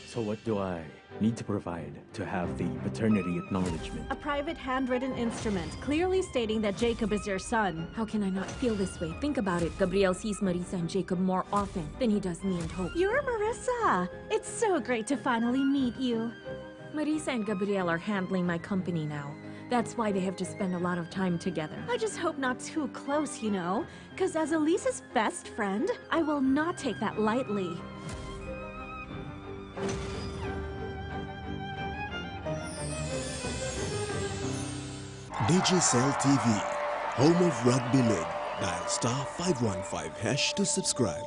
So what do I need to provide to have the paternity acknowledgement? A private handwritten instrument, clearly stating that Jacob is your son. How can I not feel this way? Think about it. Gabriel sees Marisa and Jacob more often than he does me and Hope. You're Marissa! It's so great to finally meet you. Marisa and Gabriel are handling my company now. That's why they have to spend a lot of time together. I just hope not too close, you know? Because as Elise's best friend, I will not take that lightly. Digicel TV, home of Rugby League. Dial *515# to subscribe.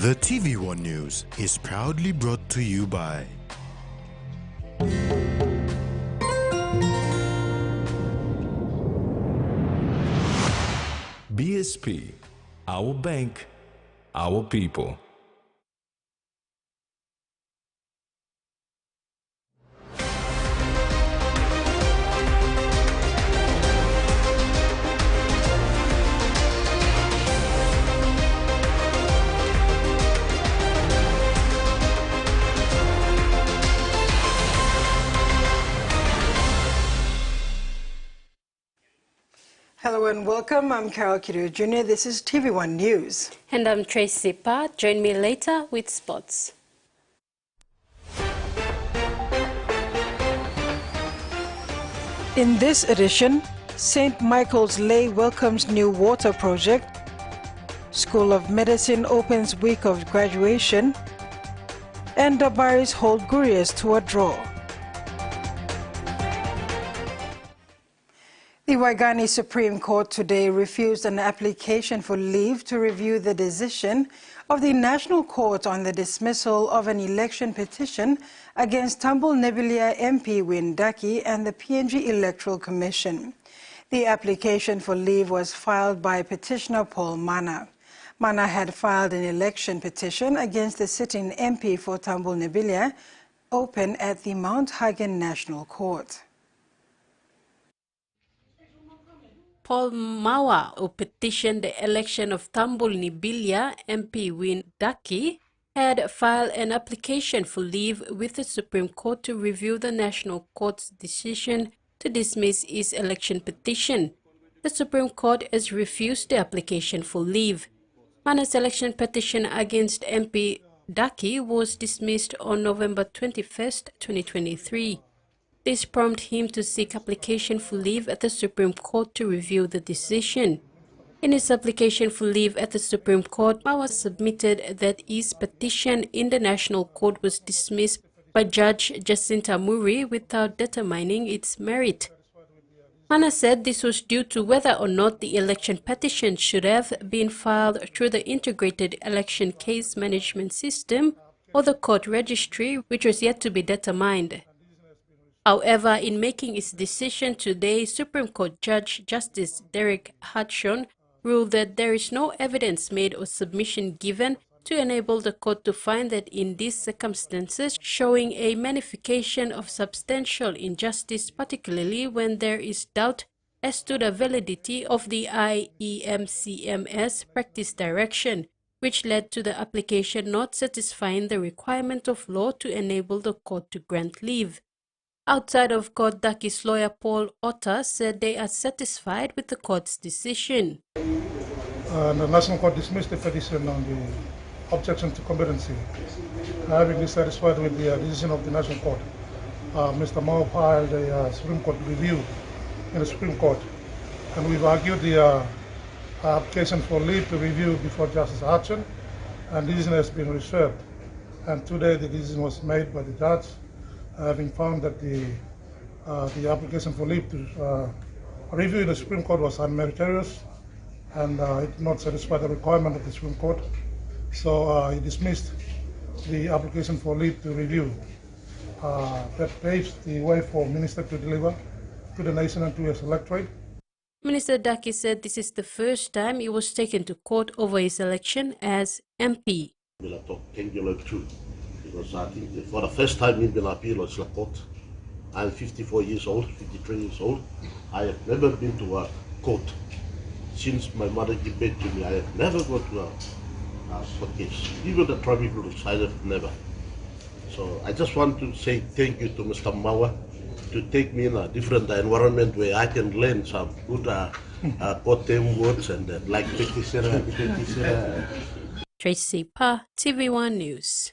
The TVWAN News is proudly brought to you by BSP, our bank, our people. Hello and welcome. I'm Carol Kidu Jr. This is TV1 News. And I'm Tracy Pa. Join me later with sports. In this edition, St. Michael's Lay welcomes new water project, School of Medicine opens week of graduation, and Dabaris hold Gurias to a draw. The Waigani Supreme Court today refused an application for leave to review the decision of the National Court on the dismissal of an election petition against Tambul Nebilia MP Win Daki and the PNG Electoral Commission. The application for leave was filed by petitioner Paul Mana. Mana had filed an election petition against the sitting MP for Tambul Nebilia, open at the Mount Hagen National Court. Paul Mawa, who petitioned the election of Tambul Nibilia MP Win Daki, had filed an application for leave with the Supreme Court to review the National Court's decision to dismiss his election petition. The Supreme Court has refused the application for leave. Mana's election petition against MP Daki was dismissed on November 21, 2023. This prompted him to seek application for leave at the Supreme Court to review the decision. In his application for leave at the Supreme Court, Mawa submitted that his petition in the National Court was dismissed by Judge Jacinta Muri without determining its merit. Mana said this was due to whether or not the election petition should have been filed through the Integrated Election Case Management System or the court registry, which was yet to be determined. However, in making its decision today, Supreme Court Judge Justice Derek Hudson ruled that there is no evidence made or submission given to enable the court to find that in these circumstances, showing a magnification of substantial injustice, particularly when there is doubt as to the validity of the IEMCMS practice direction, which led to the application not satisfying the requirement of law to enable the court to grant leave. Outside of court, Daki's lawyer Paul Otter said they are satisfied with the court's decision. The National Court dismissed the petition on the objection to competency. Having been satisfied with the decision of the National Court, Mr. Mao filed a Supreme Court review in the Supreme Court and we've argued the application for leave to review before Justice Hudson, and the decision has been reserved. And today the decision was made by the judge, having found that the application for leave to review in the Supreme Court was unmeritorious, and it did not satisfy the requirement of the Supreme Court. So he dismissed the application for leave to review. That paves the way for Minister to deliver to the nation and to his electorate. Minister Daki said this is the first time he was taken to court over his election as MP. Because I think for the first time in appeal in court, I'm 54 years old, 53 years old. I have never been to a court since my mother gave birth to me. I have never gone to a court case. Even the traffic rules, I have never. So I just want to say thank you to Mr. Mawa to take me in a different environment where I can learn some good court term words and like Tracy Pa, TV1 News.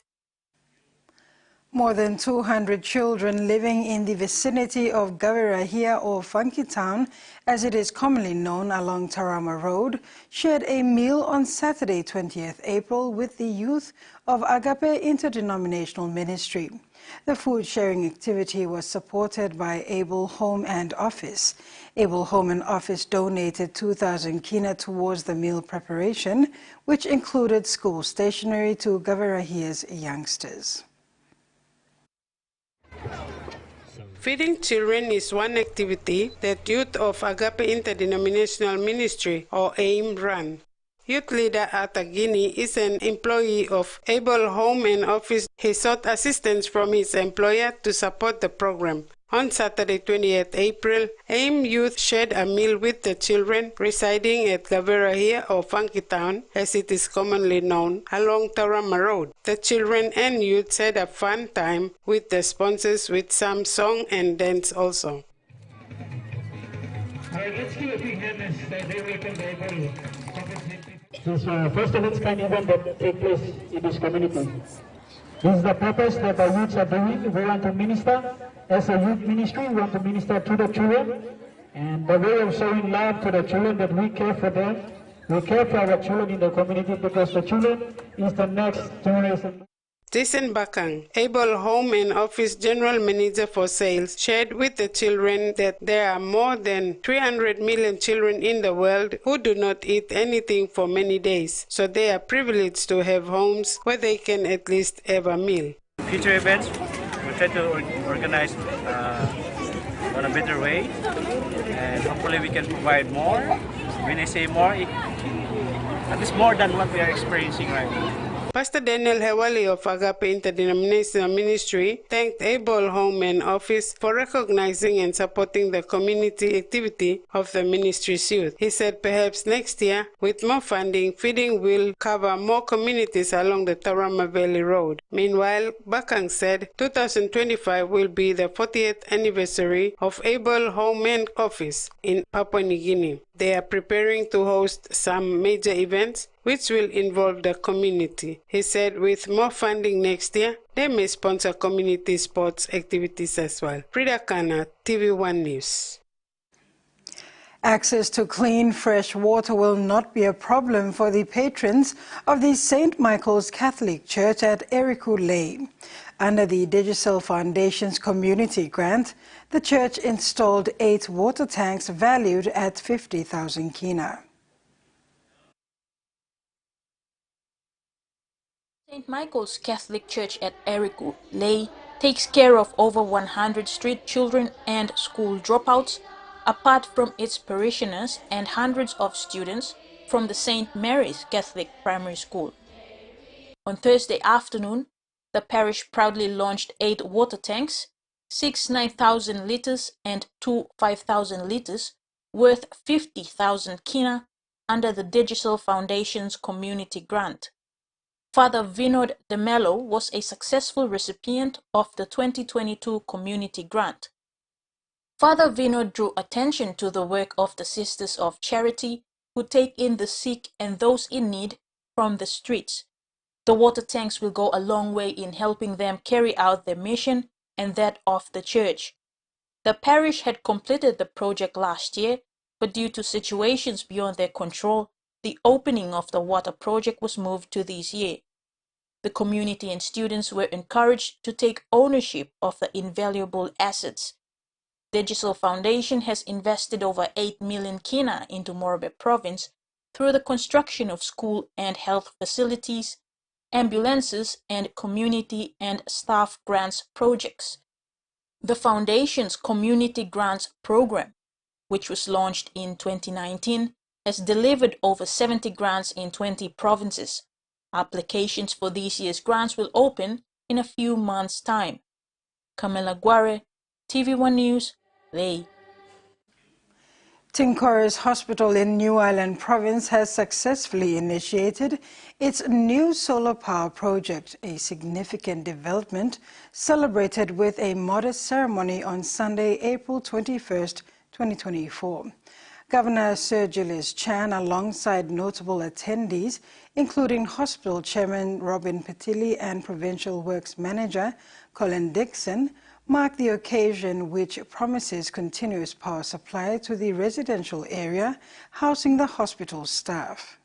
More than 200 children living in the vicinity of Gavirahia or Funky Town, as it is commonly known along Tarama Road, shared a meal on Saturday, 20th April, with the youth of Agape Interdenominational Ministry. The food sharing activity was supported by Able Home and Office. Able Home and Office donated 2,000 kina towards the meal preparation, which included school stationery to Gavirahia's youngsters. Feeding children is one activity that youth of Agape Interdenominational Ministry, or AIM, run. Youth leader Atagini is an employee of Able Home and Office. He sought assistance from his employer to support the program. On Saturday, 28th April, AIM youth shared a meal with the children residing at Gavirahia or Funky Town, as it is commonly known, along Tarama Road. The children and youth had a fun time with the sponsors with some song and dance also. Let's give a big hand as they welcome the Able. This is first of its kind event that takes place in this community. This is the purpose that the youths are doing. We want to minister. As a youth ministry, we want to minister to the children. And the way of showing love to the children, that we care for them. We care for our children in the community because the children is the next generation. Jason Bakang, Able Home and Office General Manager for Sales, shared with the children that there are more than 300 million children in the world who do not eat anything for many days. So they are privileged to have homes where they can at least have a meal. Future events, we try to organize on a better way, and hopefully we can provide more. When I say more, at least more than what we are experiencing right now. Pastor Daniel Hewali of Agape Interdenominational Ministry thanked Able Home and Office for recognizing and supporting the community activity of the ministry's youth. He said perhaps next year, with more funding, feeding will cover more communities along the Tarama Valley Road. Meanwhile, Bakang said 2025 will be the 40th anniversary of Able Home and Office in Papua New Guinea. They are preparing to host some major events which will involve the community. He said with more funding next year, they may sponsor community sports activities as well. Frida Kana, TV1 News. Access to clean, fresh water will not be a problem for the patrons of the St. Michael's Catholic Church at Eriku Lane. Under the Digicel Foundation's community grant, the church installed 8 water tanks valued at 50,000 kina. St. Michael's Catholic Church at Eriku Lay takes care of over 100 street children and school dropouts, apart from its parishioners and hundreds of students from the St. Mary's Catholic Primary School. On Thursday afternoon, the parish proudly launched 8 water tanks, 6 9,000 liters and 2 5,000 liters, worth 50,000 kina under the Digicel Foundation's community grant. Father Vinod De Mello was a successful recipient of the 2022 community grant. Father Vinod drew attention to the work of the Sisters of Charity, who take in the sick and those in need from the streets. The water tanks will go a long way in helping them carry out their mission and that of the church. The parish had completed the project last year but due to situations beyond their control, the opening of the water project was moved to this year. The community and students were encouraged to take ownership of the invaluable assets. The Digital Foundation has invested over 8 million kina into Morobe province through the construction of school and health facilities, ambulances, and community and staff grants projects. The Foundation's Community Grants Program, which was launched in 2019, has delivered over 70 grants in 20 provinces. Applications for this year's grants will open in a few months' time. Camila Guare, TV1 News, Leh. Tinkoris Hospital in New Ireland Province has successfully initiated its new solar power project, a significant development celebrated with a modest ceremony on Sunday, April 21st, 2024. Governor Sir Julius Chan, alongside notable attendees, including Hospital Chairman Robin Petili and Provincial Works Manager Colin Dixon, marked the occasion, which promises continuous power supply to the residential area housing the hospital staff.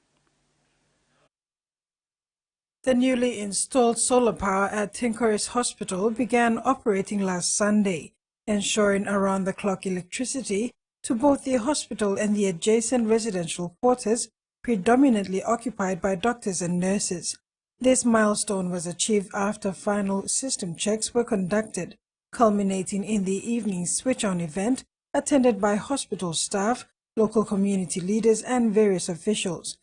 The newly installed solar power at Tinkoris Hospital began operating last Sunday, ensuring around-the-clock electricity to both the hospital and the adjacent residential quarters, predominantly occupied by doctors and nurses. This milestone was achieved after final system checks were conducted, culminating in the evening switch-on event attended by hospital staff, local community leaders, and various officials.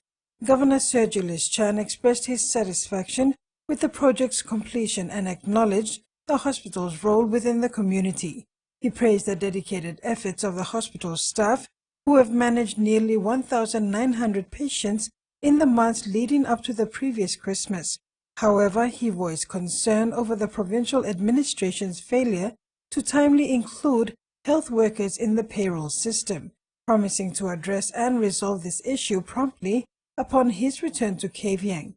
Governor Sir Julius Chan expressed his satisfaction with the project's completion and acknowledged the hospital's role within the community. He praised the dedicated efforts of the hospital staff, who have managed nearly 1,900 patients in the months leading up to the previous Christmas. However, he voiced concern over the provincial administration's failure to timely include health workers in the payroll system, promising to address and resolve this issue promptly upon his return to Kavieng.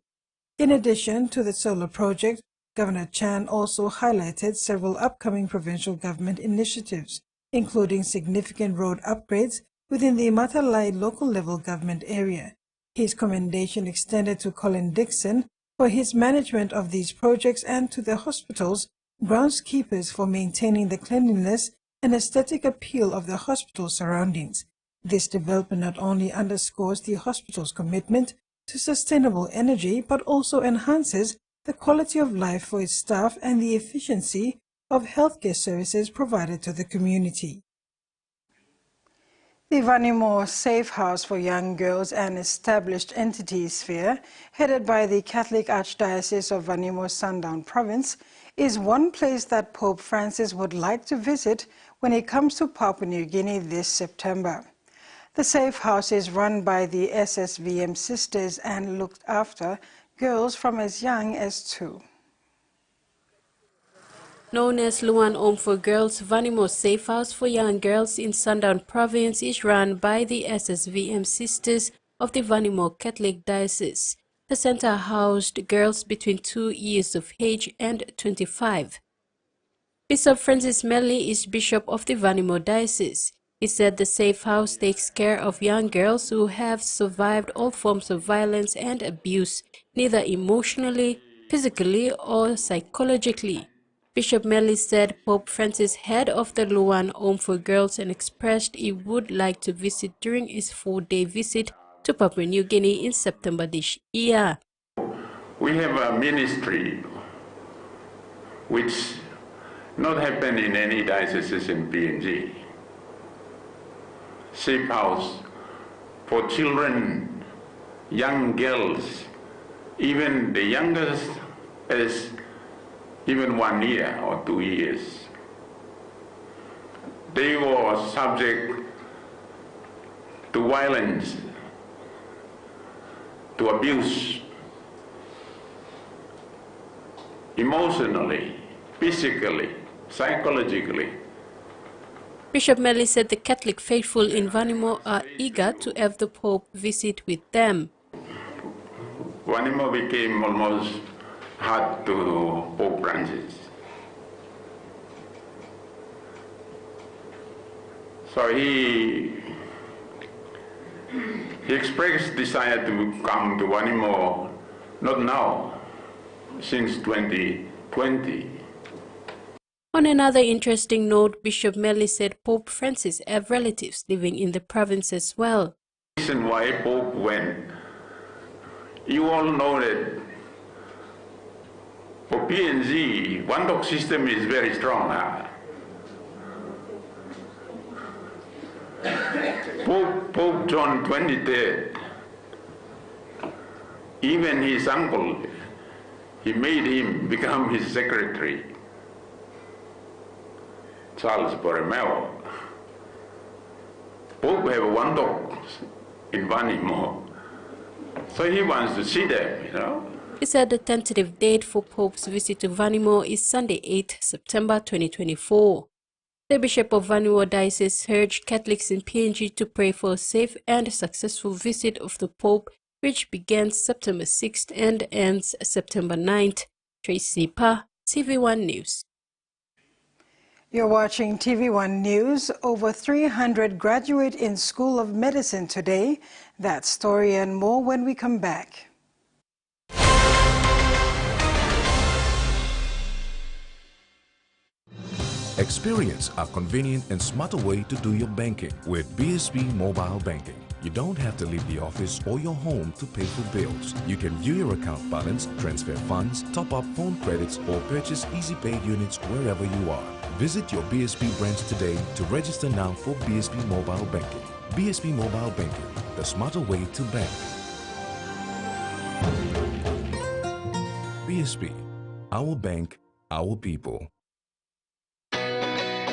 In addition to the solar project, Governor Chan also highlighted several upcoming provincial government initiatives, including significant road upgrades within the Matalai local level government area. His commendation extended to Colin Dixon for his management of these projects and to the hospital's groundskeepers for maintaining the cleanliness and aesthetic appeal of the hospital's surroundings. This development not only underscores the hospital's commitment to sustainable energy, but also enhances the quality of life for its staff and the efficiency of healthcare services provided to the community. The Vanimo Safe House for Young Girls and Established Entities Sphere, headed by the Catholic Archdiocese of Vanimo Sundown Province, is one place that Pope Francis would like to visit when he comes to Papua New Guinea this September. The Safe House is run by the SSVM Sisters and looked after girls from as young as 2. Known as Luan Om for Girls, Vanimo Safe House for Young Girls in Sundown Province is run by the SSVM Sisters of the Vanimo Catholic Diocese. The center housed girls between 2 years of age and 25. Bishop Francis Melly is Bishop of the Vanimo Diocese. He said the Safe House takes care of young girls who have survived all forms of violence and abuse, neither emotionally, physically, or psychologically. Bishop Melly said Pope Francis heard of the Luan Home for Girls and expressed he would like to visit during his 4-day visit to Papua New Guinea in September this year. We have a ministry which not happen in any dioceses in PNG. Safe house for children, young girls, even the youngest is even 1 year or 2 years. They were subject to violence, to abuse, emotionally, physically, psychologically. Bishop Melly said the Catholic faithful in Vanimo are eager to have the Pope visit with them. Vanimo became almost hard to Pope Francis. So he He expressed desire to come to Vanimo, not now, since 2020. On another interesting note, Bishop Melly said Pope Francis have relatives living in the province as well. The reason why Pope went, you all know that for PNG, one-dog system is very strong. Pope John 23rd, even his uncle, he made him become his secretary, Charles Borromeo. Pope have one dog in Vanimo, so he wants to see them, you know. He said the tentative date for Pope's visit to Vanimo is Sunday, 8 September 2024. The Bishop of Vanimo Diocese urged Catholics in PNG to pray for a safe and successful visit of the Pope, which begins September 6th and ends September 9th. Tracy Pa, TVWAN News. You're watching TVWAN News. Over 300 graduate in School of Medicine today. That story and more when we come back. Experience a convenient and smarter way to do your banking with BSB Mobile Banking. You don't have to leave the office or your home to pay for bills. You can view your account balance, transfer funds, top up phone credits, or purchase easy pay units wherever you are. Visit your BSB branch today to register now for BSB Mobile Banking. BSB Mobile Banking, the smarter way to bank. BSB, our bank, our people.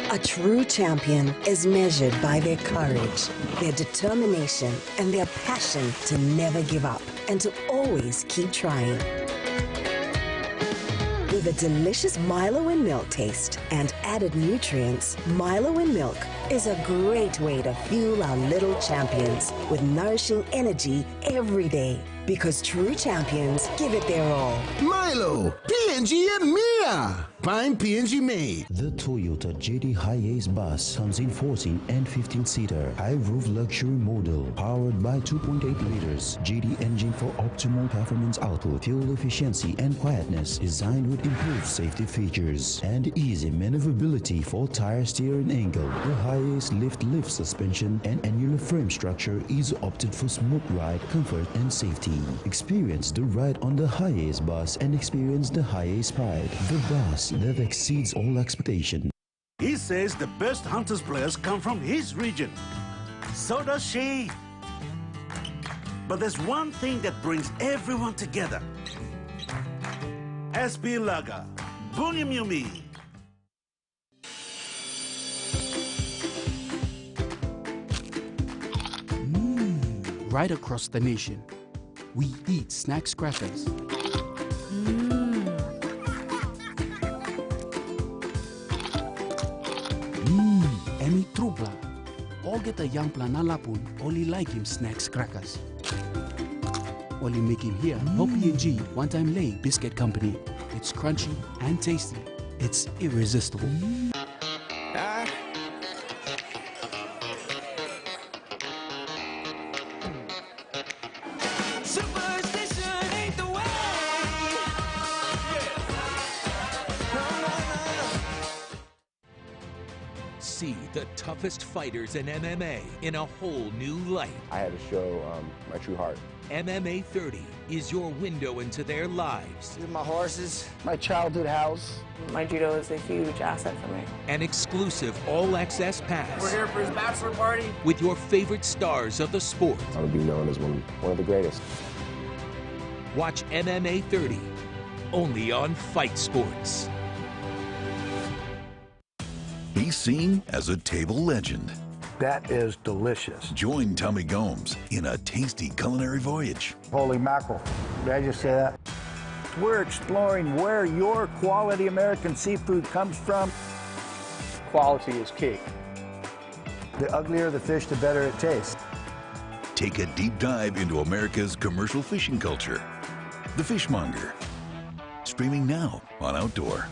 A true champion is measured by their courage, their determination, and their passion to never give up and to always keep trying. With a delicious Milo and milk taste and added nutrients, Milo and milk is a great way to fuel our little champions with nourishing energy every day. Because true champions give it their all. Milo, PNG and Mia. Prime PNG made. The Toyota JD Hi-Ace bus comes in 14 and 15-seater high-roof luxury model powered by 2.8 liters JD engine for optimal performance output, fuel efficiency and quietness, designed with improved safety features and easy maneuverability for tire steering angle. The Hi-Ace lift suspension and annular frame structure is opted for smooth ride, comfort and safety. Experience the ride on the Hi-Ace bus and experience the Hi-Ace pride, the bus that exceeds all expectation. He says the best Hunters players come from his region. So does she. But there's one thing that brings everyone together. SB Lager, Bunyam Yumi. Right across the nation, we eat snacks crackers. Emi trubla. All get a young planalapun, only like him snacks crackers. Only make him here, no PNG, one time lay biscuit company. It's crunchy and tasty. It's irresistible. See the toughest fighters in MMA in a whole new light. I had to show my true heart. MMA 30 is your window into their lives. These are my horses, my childhood house. My judo is a huge asset for me. An exclusive all-access pass. We're here for his bachelor party. With your favorite stars of the sport. I would be known as one of the greatest. Watch MMA 30, only on Fight Sports. He's seen as a table legend. That is delicious. Join Tommy Gomes in a tasty culinary voyage. Holy mackerel. Did I just say that? We're exploring where your quality American seafood comes from. Quality is key. The uglier the fish, the better it tastes. Take a deep dive into America's commercial fishing culture. The Fishmonger. Streaming now on Outdoor.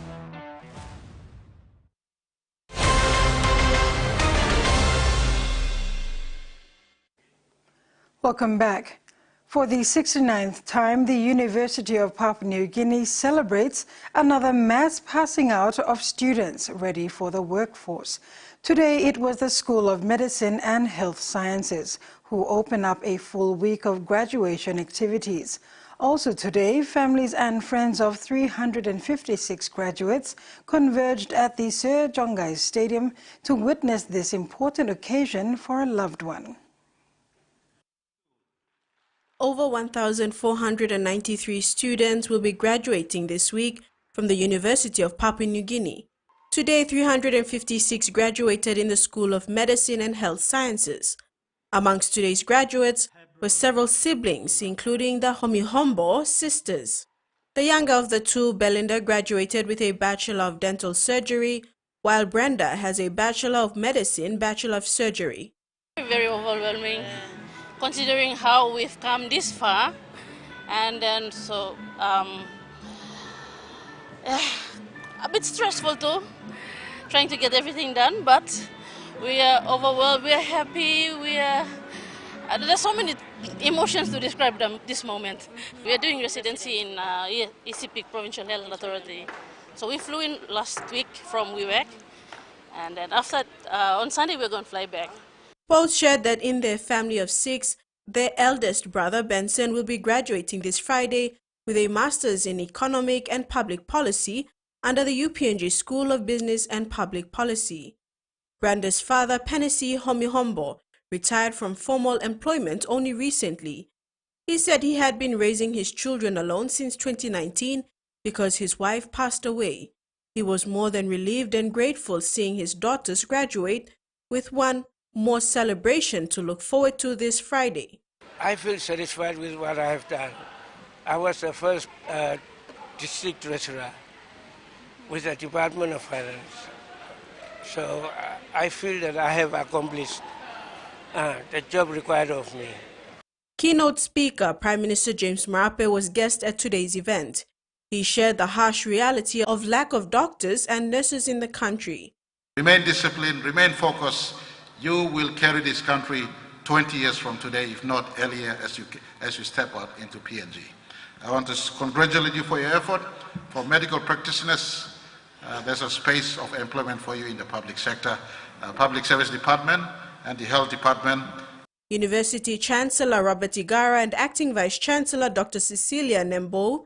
Welcome back. For the 69th time, the University of Papua New Guinea celebrates another mass passing out of students ready for the workforce. Today, it was the School of Medicine and Health Sciences who opened up a full week of graduation activities. Also today, families and friends of 356 graduates converged at the Sir Jongai Stadium to witness this important occasion for a loved one. Over 1,493 students will be graduating this week from the University of Papua New Guinea. Today, 356 graduated in the School of Medicine and Health Sciences. Amongst today's graduates were several siblings, including the Homihombo sisters. The younger of the two, Belinda, graduated with a Bachelor of Dental Surgery, while Brenda has a Bachelor of Medicine, Bachelor of Surgery. Very overwhelming, considering how we've come this far, and then so a bit stressful too, trying to get everything done, but we are overwhelmed, we are happy, there's so many emotions to describe them this moment. We are doing residency in ECP Provincial Health Authority. So we flew in last week from Wewak, and then after, on Sunday we're going to fly back. Both shared that in their family of 6, their eldest brother, Benson, will be graduating this Friday with a Master's in Economic and Public Policy under the UPNG School of Business and Public Policy. Brenda's father, Penisi Homihombo, retired from formal employment only recently. He said he had been raising his children alone since 2019 because his wife passed away. He was more than relieved and grateful seeing his daughters graduate, with one more celebration to look forward to this Friday. I feel satisfied with what I have done. I was the first district treasurer with the Department of Finance. So I feel that I have accomplished the job required of me. Keynote speaker Prime Minister James Marape was guest at today's event. He shared the harsh reality of lack of doctors and nurses in the country. Remain disciplined, remain focused. You will carry this country 20 years from today, if not earlier, as you step out into PNG. I want to congratulate you for your effort. For medical practitioners, there's a space of employment for you in the public sector, Public Service Department and the Health Department. University Chancellor Robert Igara and Acting Vice Chancellor Dr. Cecilia Nembo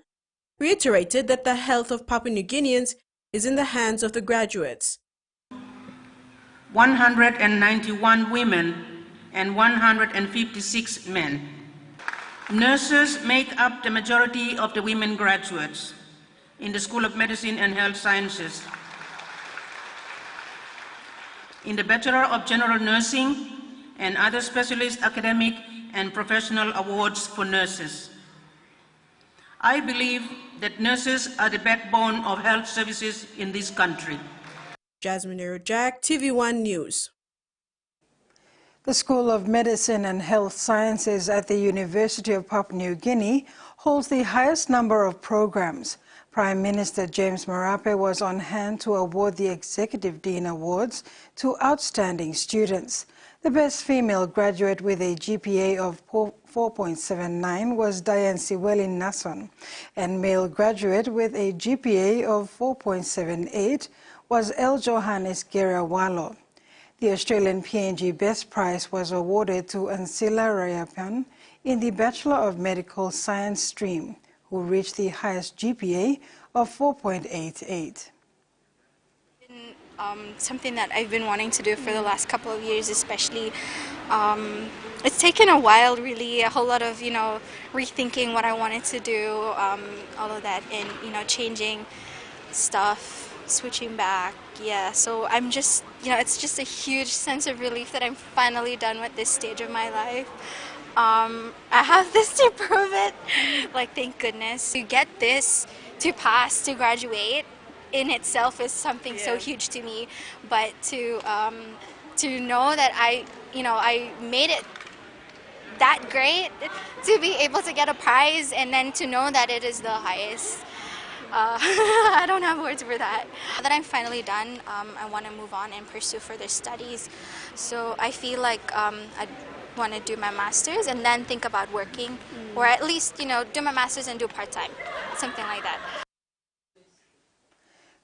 reiterated that the health of Papua New Guineans is in the hands of the graduates. 191 women and 156 men. Nurses make up the majority of the women graduates in the School of Medicine and Health Sciences. In the Bachelor of General Nursing and other specialist academic and professional awards for nurses. I believe that nurses are the backbone of health services in this country. Jasmine Erojak, TVWAN News. The School of Medicine and Health Sciences at the University of Papua New Guinea holds the highest number of programs. Prime Minister James Marape was on hand to award the Executive Dean Awards to outstanding students. The best female graduate with a GPA of 4.79 was Diane Siweli Nason, and male graduate with a GPA of 4.78 was El Johannes Gerawalo. The Australian PNG Best Prize was awarded to Ansila Rayapan in the Bachelor of Medical Science stream, who reached the highest GPA of 4.88. Something that I've been wanting to do for the last couple of years, especially. It's taken a while, really, a whole lot of, rethinking what I wanted to do, all of that, and, changing stuff, switching back, yeah. So I'm just, it's just a huge sense of relief that I'm finally done with this stage of my life. I have this to prove it, thank goodness. To get this, to pass, to graduate, in itself is something so huge to me, but to know that I made it that great, to be able to get a prize and then to know that it is the highest. I don't have words for that. Now that I'm finally done, I want to move on and pursue further studies. So I feel like want to do my master's and then think about working, or at least, you know, do my master's and do part-time, something like that.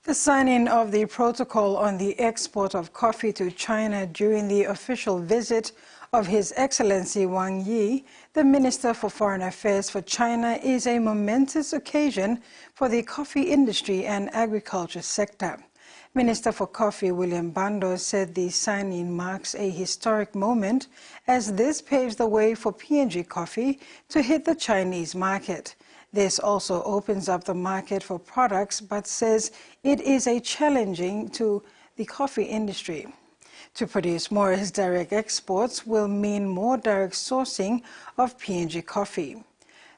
The signing of the protocol on the export of coffee to China during the official visit of His Excellency Wang Yi, the Minister for Foreign Affairs for China, is a momentous occasion for the coffee industry and agriculture sector. Minister for Coffee William Bando said the signing marks a historic moment as this paves the way for PNG coffee to hit the Chinese market. This also opens up the market for products, but says it is a challenging to the coffee industry. To produce more as direct exports will mean more direct sourcing of PNG coffee.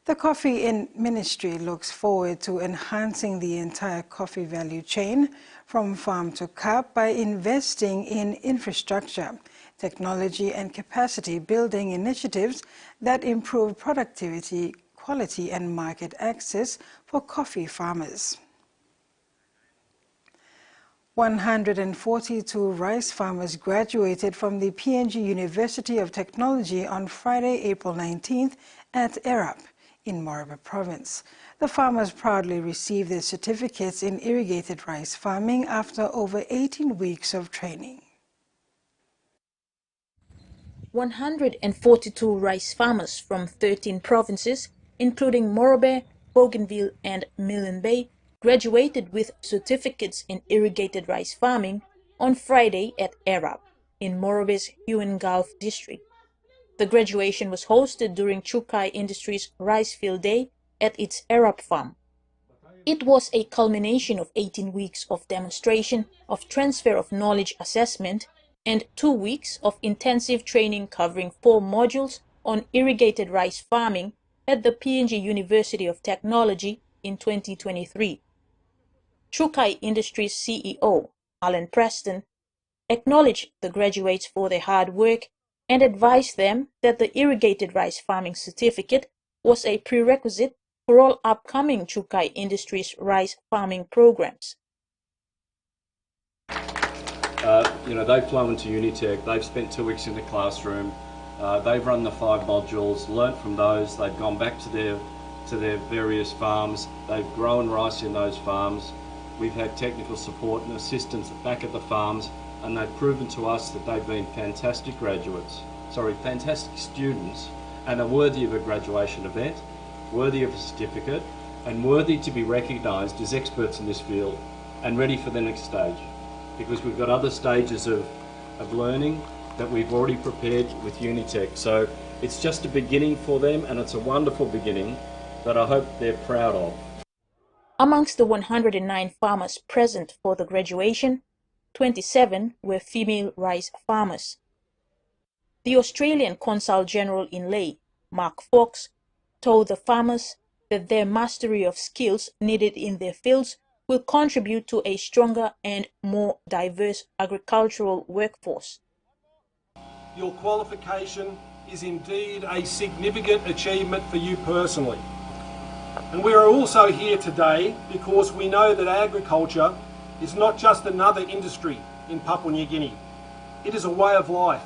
The Coffee Ministry looks forward to enhancing the entire coffee value chain from farm to cup by investing in infrastructure, technology and capacity building initiatives that improve productivity, quality and market access for coffee farmers. 142 rice farmers graduated from the PNG University of Technology on Friday, April 19th at Erap in Morobe Province. The farmers proudly received their certificates in irrigated rice farming after over 18 weeks of training. 142 rice farmers from 13 provinces, including Morobe, Bougainville and Milne Bay, graduated with certificates in irrigated rice farming on Friday at Erap in Morobe's Huon Gulf district. The graduation was hosted during Chukai Industries Rice Field Day at its Erap farm. It was a culmination of 18 weeks of demonstration, of transfer of knowledge assessment, and 2 weeks of intensive training covering 4 modules on irrigated rice farming at the PNG University of Technology in 2023. Chukai Industries CEO, Alan Preston, acknowledged the graduates for their hard work and advised them that the irrigated rice farming certificate was a prerequisite for all upcoming Chukai Industries rice farming programs. They've flown into Unitech, they've spent 2 weeks in the classroom, they've run the 5 modules, learnt from those, they've gone back to their various farms, they've grown rice in those farms, we've had technical support and assistance back at the farms, and they've proven to us that they've been fantastic students, and are worthy of a graduation event, worthy of a certificate, and worthy to be recognised as experts in this field and ready for the next stage. Because we've got other stages of learning that we've already prepared with Unitech. So it's just a beginning for them, and it's a wonderful beginning that I hope they're proud of. Amongst the 109 farmers present for the graduation, 27 were female rice farmers. The Australian Consul General in Lae, Mark Fox, told the farmers that their mastery of skills needed in their fields will contribute to a stronger and more diverse agricultural workforce. Your qualification is indeed a significant achievement for you personally. And we are also here today because we know that agriculture is not just another industry in Papua New Guinea. It is a way of life.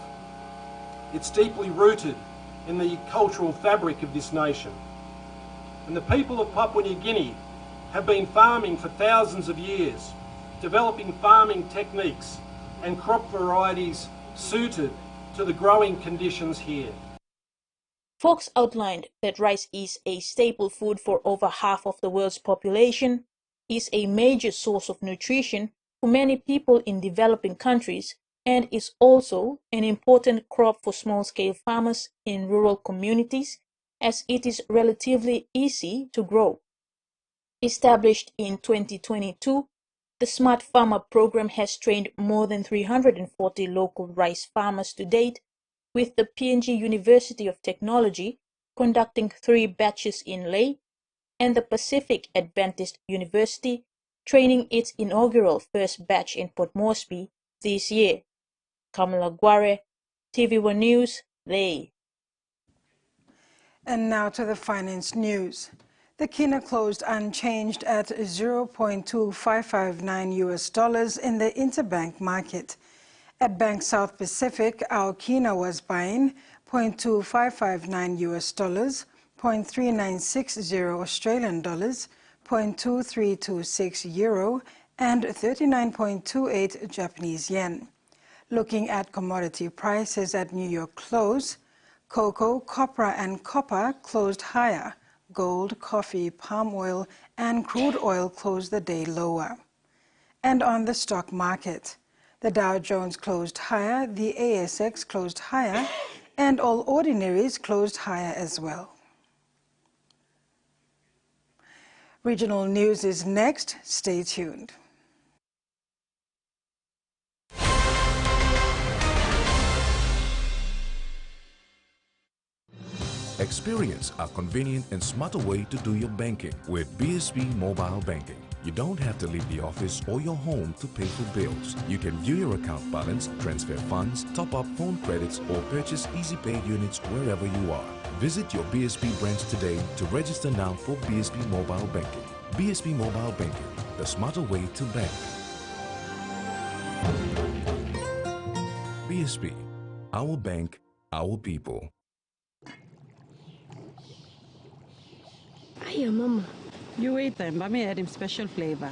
It's deeply rooted in the cultural fabric of this nation. And the people of Papua New Guinea have been farming for thousands of years, developing farming techniques and crop varieties suited to the growing conditions here. Fox outlined that rice is a staple food for over half of the world's population, is a major source of nutrition for many people in developing countries, and is also an important crop for small-scale farmers in rural communities, as it is relatively easy to grow. Established in 2022, the Smart Farmer program has trained more than 340 local rice farmers to date, with the PNG University of Technology conducting 3 batches in Lae and the Pacific Adventist University training its inaugural first batch in Port Moresby this year. Kamala Guare, TVWAN News, Lae. And now to the finance news. The kina closed unchanged at $0.2559 in the interbank market. At Bank South Pacific, our kina was buying 0.2559 US dollars, 0.3960 Australian dollars, 0.2326 euro, and 39.28 Japanese yen. Looking at commodity prices at New York close, cocoa, copra, and copper closed higher. Gold, coffee, palm oil, and crude oil closed the day lower. And on the stock market, the Dow Jones closed higher, the ASX closed higher, and all ordinaries closed higher as well. Regional news is next. Stay tuned. Experience a convenient and smarter way to do your banking with BSB Mobile Banking. You don't have to leave the office or your home to pay for bills. You can view your account balance, transfer funds, top up phone credits, or purchase easy pay units wherever you are. Visit your BSB branch today to register now for BSB Mobile Banking. BSB Mobile Banking, the smarter way to bank. BSB, our bank, our people. Hiya, Mama. You wait time, but me add him special flavor.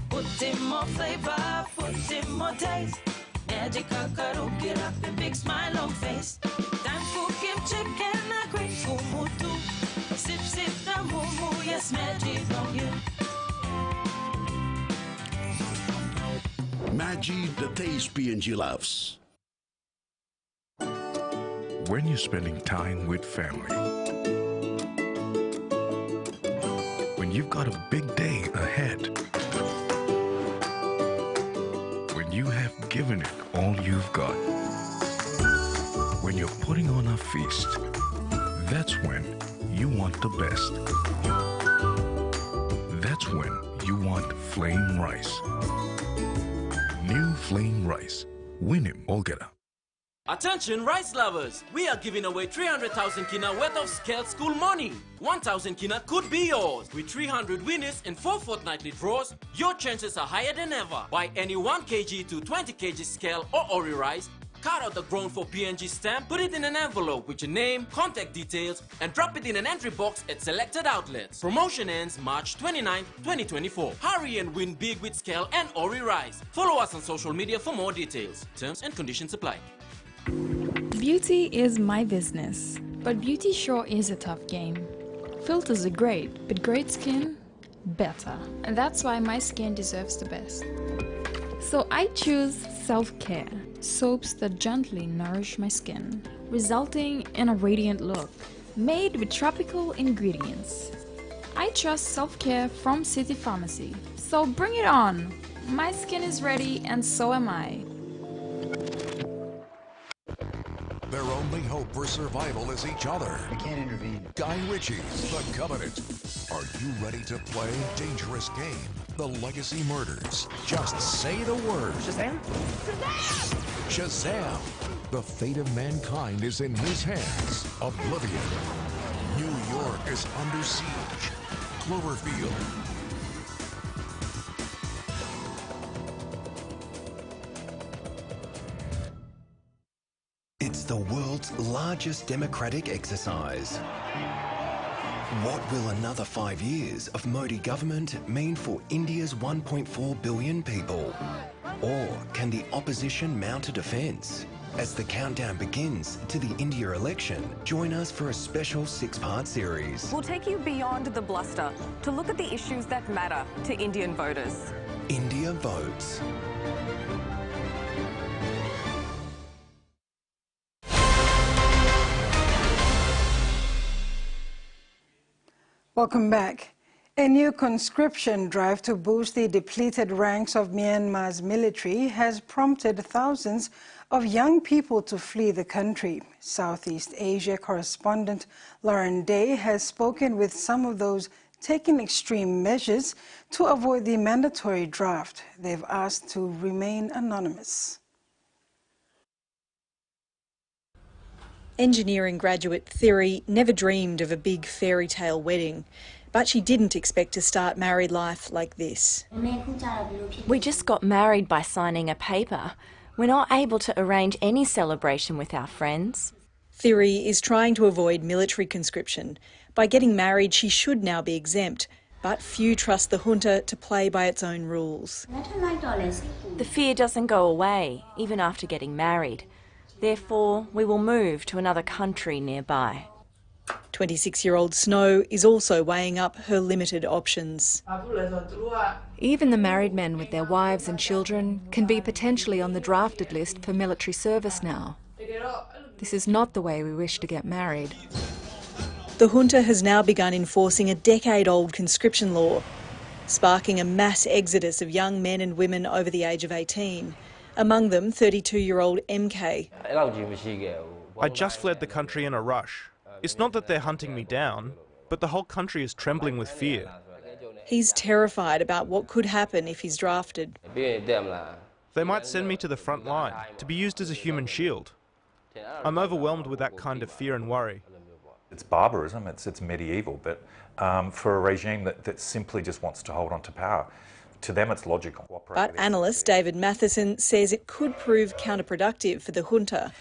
Put in more flavor, put in more taste. Magical karaoke up a big smile on face. Time for kimchi and a great kumutu. Sip, sip, the mumu, yes, magic on you. Maggi, the taste PNG loves. When you're spending time with family, when you've got a big day ahead, when you have given it all you've got, when you're putting on a feast, that's when you want the best. That's when you want flame rice. New flame rice. Win him, Olgeta. Attention rice lovers! We are giving away 300,000 kina worth of scaled school money. 1,000 kina could be yours. With 300 winners and 4 fortnightly draws, your chances are higher than ever. Buy any 1 kg to 20 kg scale or ori rice, cut out the grown for PNG stamp, put it in an envelope with your name, contact details, and drop it in an entry box at selected outlets. Promotion ends March 29, 2024. Hurry and win big with scale and ori rice. Follow us on social media for more details. Terms and conditions apply. Beauty is my business, but beauty sure is a tough game. Filters are great, but great skin, better. And that's why my skin deserves the best. So I choose self-care, soaps that gently nourish my skin, resulting in a radiant look, made with tropical ingredients. I trust self-care from City Pharmacy, so bring it on! My skin is ready and so am I. Their only hope for survival is each other. We can't intervene. Guy Ritchie's The Covenant. Are you ready to play Dangerous Game? The Legacy Murders. Just say the word. Shazam? Shazam! The fate of mankind is in his hands. Oblivion. New York is under siege. Cloverfield. It's the world's largest democratic exercise. What will another 5 years of Modi government mean for India's 1.4 billion people? Or can the opposition mount a defence? As the countdown begins to the India election, join us for a special 6-part series. We'll take you beyond the bluster to look at the issues that matter to Indian voters. India Votes. Welcome back. A new conscription drive to boost the depleted ranks of Myanmar's military has prompted thousands of young people to flee the country. Southeast Asia correspondent Lauren Day has spoken with some of those taking extreme measures to avoid the mandatory draft. They've asked to remain anonymous. Engineering graduate Thiri never dreamed of a big fairy tale wedding, but she didn't expect to start married life like this. We just got married by signing a paper. We're not able to arrange any celebration with our friends. Thiri is trying to avoid military conscription. By getting married, she should now be exempt, but few trust the junta to play by its own rules. The fear doesn't go away, even after getting married. Therefore, we will move to another country nearby. 26-year-old Snow is also weighing up her limited options. Even the married men with their wives and children can be potentially on the drafted list for military service now. This is not the way we wish to get married. The junta has now begun enforcing a decade-old conscription law, sparking a mass exodus of young men and women over the age of 18. Among them, 32-year-old MK. I just fled the country in a rush. It's not that they're hunting me down, but the whole country is trembling with fear. He's terrified about what could happen if he's drafted. They might send me to the front line, to be used as a human shield. I'm overwhelmed with that kind of fear and worry. It's barbarism, it's medieval, but for a regime that simply just wants to hold on to power, to them it's logical. But analyst David Matheson says it could prove counterproductive for the junta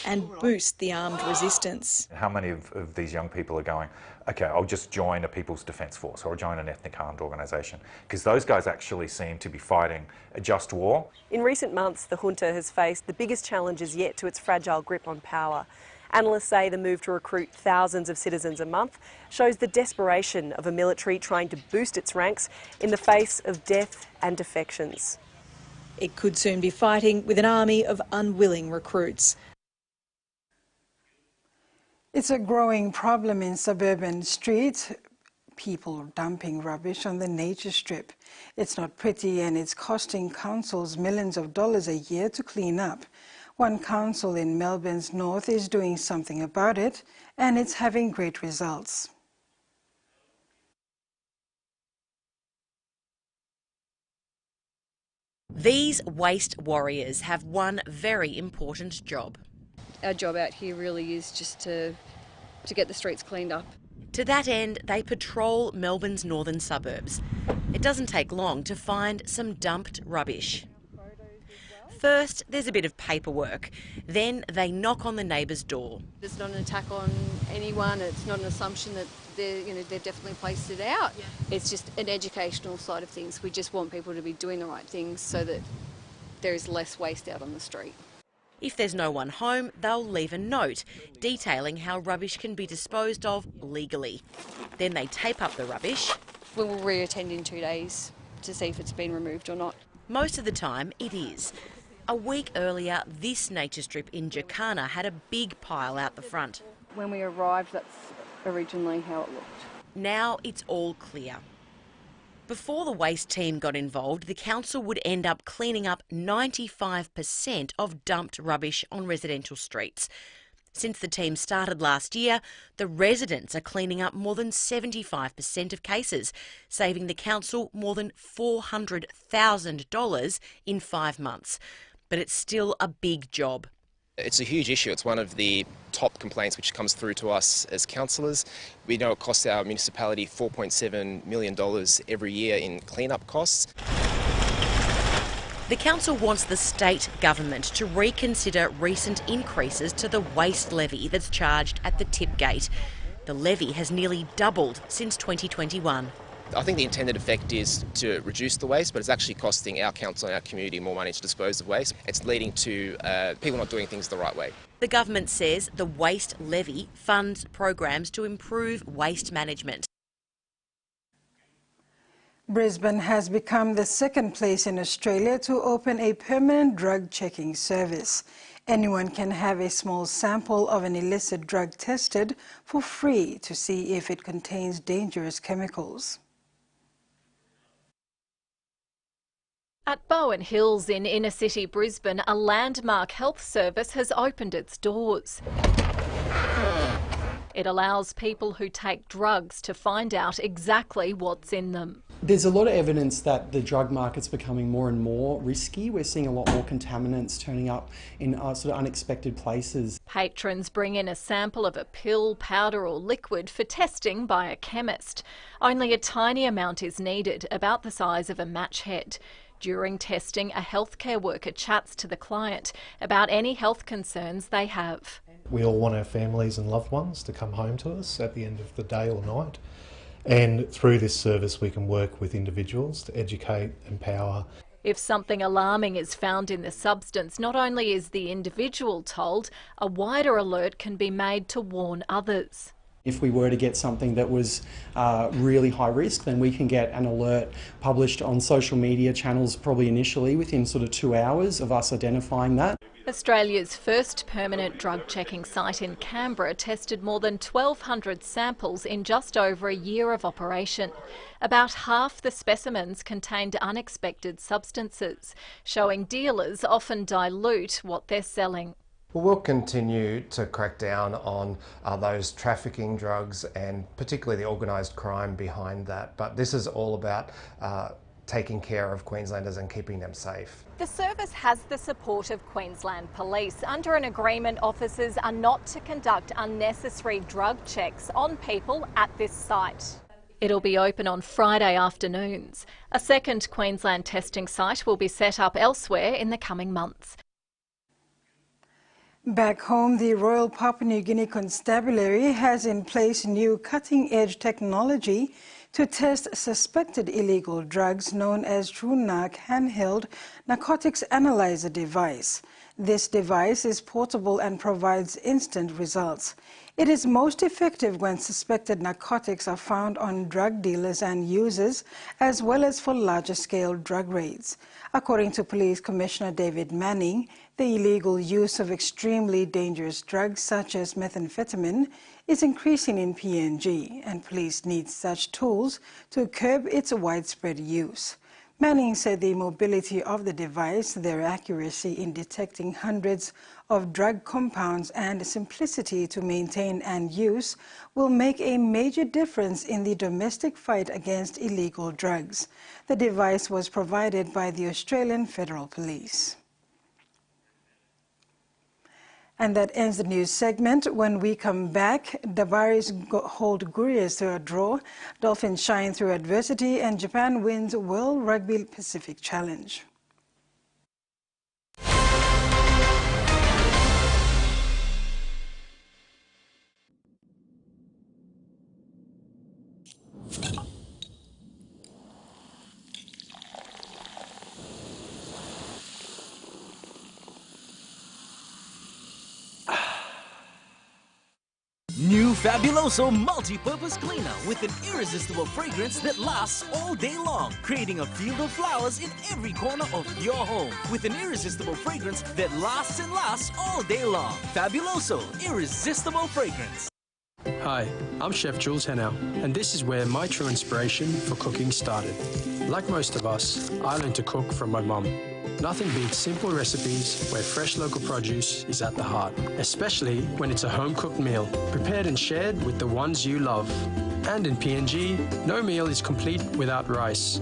and boost the armed resistance. How many of these young people are going, OK, I'll just join a People's Defence Force or join an ethnic armed organisation? Because those guys actually seem to be fighting a just war. In recent months, the junta has faced the biggest challenges yet to its fragile grip on power. Analysts say the move to recruit thousands of citizens a month shows the desperation of a military trying to boost its ranks in the face of death and defections. It could soon be fighting with an army of unwilling recruits. It's a growing problem in suburban streets. People dumping rubbish on the nature strip. It's not pretty and it's costing councils millions of dollars a year to clean up. One council in Melbourne's north is doing something about it, and it's having great results. These waste warriors have one very important job. Our job out here really is just to get the streets cleaned up. To that end, they patrol Melbourne's northern suburbs. It doesn't take long to find some dumped rubbish. First, there's a bit of paperwork. Then they knock on the neighbour's door. It's not an attack on anyone. It's not an assumption that they've definitely placed it out. Yeah. It's just an educational side of things. We just want people to be doing the right things so that there is less waste out on the street. If there's no one home, they'll leave a note detailing how rubbish can be disposed of legally. Then they tape up the rubbish. We will re-attend in 2 days to see if it's been removed or not. Most of the time, it is. A week earlier, this nature strip in Jacana had a big pile out the front. When we arrived, that's originally how it looked. Now it's all clear. Before the waste team got involved, the council would end up cleaning up 95% of dumped rubbish on residential streets. Since the team started last year, the residents are cleaning up more than 75% of cases, saving the council more than $400,000 in 5 months. But it's still a big job. It's a huge issue. It's one of the top complaints which comes through to us as councillors. We know it costs our municipality $4.7 million every year in clean-up costs. The council wants the state government to reconsider recent increases to the waste levy that's charged at the tip gate. The levy has nearly doubled since 2021. I think the intended effect is to reduce the waste, but it's actually costing our council and our community more money to dispose of waste. It's leading to people not doing things the right way. The government says the waste levy funds programs to improve waste management. Brisbane has become the second place in Australia to open a permanent drug checking service. Anyone can have a small sample of an illicit drug tested for free to see if it contains dangerous chemicals. At Bowen Hills in inner city Brisbane, a landmark health service has opened its doors. It allows people who take drugs to find out exactly what's in them. There's a lot of evidence that the drug market's becoming more and more risky. We're seeing a lot more contaminants turning up in sort of unexpected places. Patrons bring in a sample of a pill, powder or liquid for testing by a chemist. Only a tiny amount is needed, about the size of a match head. During testing, a healthcare worker chats to the client about any health concerns they have. We all want our families and loved ones to come home to us at the end of the day or night. And through this service we can work with individuals to educate, empower. If something alarming is found in the substance, not only is the individual told, a wider alert can be made to warn others. If we were to get something that was really high risk, then we can get an alert published on social media channels probably initially within sort of 2 hours of us identifying that. Australia's first permanent drug checking site in Canberra tested more than 1,200 samples in just over a year of operation. About half the specimens contained unexpected substances, showing dealers often dilute what they're selling. Well, we'll continue to crack down on those trafficking drugs and particularly the organised crime behind that. But this is all about taking care of Queenslanders and keeping them safe. The service has the support of Queensland Police. Under an agreement, officers are not to conduct unnecessary drug checks on people at this site. It'll be open on Friday afternoons. A second Queensland testing site will be set up elsewhere in the coming months. Back home, the Royal Papua New Guinea Constabulary has in place new cutting-edge technology to test suspected illegal drugs known as TrueNarc handheld narcotics analyzer device. This device is portable and provides instant results. It is most effective when suspected narcotics are found on drug dealers and users, as well as for larger-scale drug raids. According to Police Commissioner David Manning, the illegal use of extremely dangerous drugs such as methamphetamine is increasing in PNG, and police need such tools to curb its widespread use. Manning said the mobility of the device, their accuracy in detecting hundreds of drug compounds and simplicity to maintain and use will make a major difference in the domestic fight against illegal drugs. The device was provided by the Australian Federal Police. And that ends the news segment. When we come back, Dabaris hold Gurias to a draw, Dolphins shine through adversity, and Japan wins World Rugby Pacific Challenge. New Fabuloso multi-purpose cleaner with an irresistible fragrance that lasts all day long, creating a field of flowers in every corner of your home with an irresistible fragrance that lasts and lasts all day long. Fabuloso, irresistible fragrance. Hi, I'm Chef Jules Henao, and this is where my true inspiration for cooking started. Like most of us, I learned to cook from my mum. Nothing beats simple recipes where fresh local produce is at the heart, especially when it's a home-cooked meal, prepared and shared with the ones you love. And in PNG, no meal is complete without rice.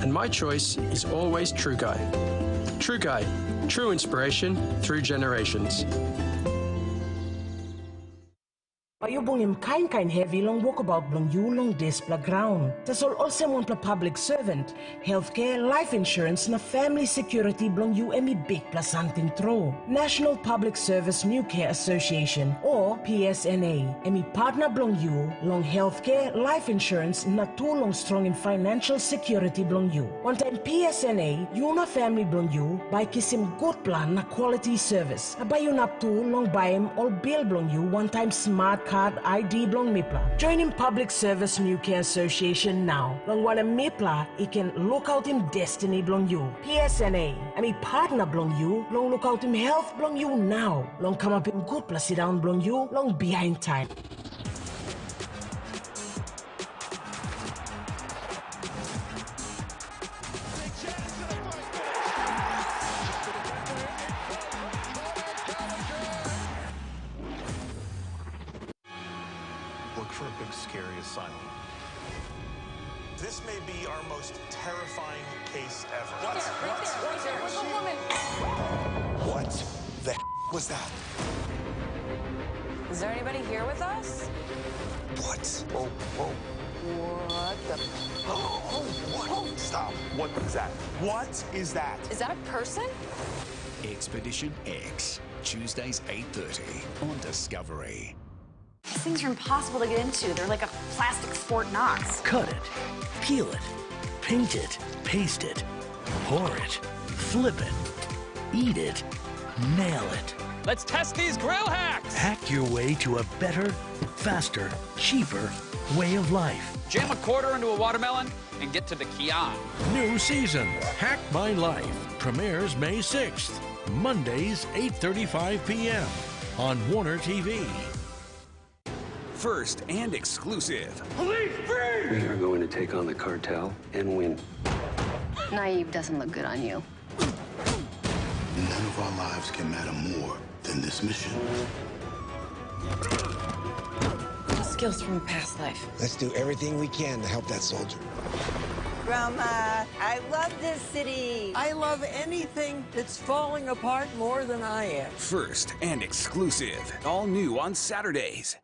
And my choice is always True Guy. True Guy, true inspiration through generations. Ayubong im kain heavy long walkabout blong you long display ground. Tasol also one pla public servant, healthcare, life insurance na family security blong you emi big plus something throw. National Public Service New Care Association or PSNA. Emi partner blong you long healthcare, life insurance na too long strong in financial security blong you. One time PSNA, you na family blong you by kisim good plan na quality service. Abayun up to long buy him all bill blong you one time smart card ID blong Mipla. Join in Public Service New Care Association now. Long wana Mipla, it can look out in destiny blong you. PSNA, I mean partner blong you. Long look out in health blong you now. Long come up in good plus sit down blong you. Long behind time. Look for a big, scary asylum. This may be our most terrifying case ever. Right there, where's the woman? What the was that? Is there anybody here with us? What? Whoa, whoa. What the? What? Stop. What is that? What is that? Is that a person? Expedition X, Tuesdays 8:30 on Discovery. These things are impossible to get into. They're like a plastic Fort Knox. Cut it, peel it, paint it, paste it, pour it, flip it, eat it, nail it. Let's test these grill hacks! Hack your way to a better, faster, cheaper way of life. Jam a quarter into a watermelon and get to the kiosk. New season, Hack My Life, premieres May 6th, Mondays 8:35 p.m. on Warner TV. First and exclusive. Police free! We are going to take on the cartel and win. Naive doesn't look good on you. None of our lives can matter more than this mission. Skills from a past life. Let's do everything we can to help that soldier. Grandma, I love this city. I love anything that's falling apart more than I am. First and exclusive. All new on Saturdays.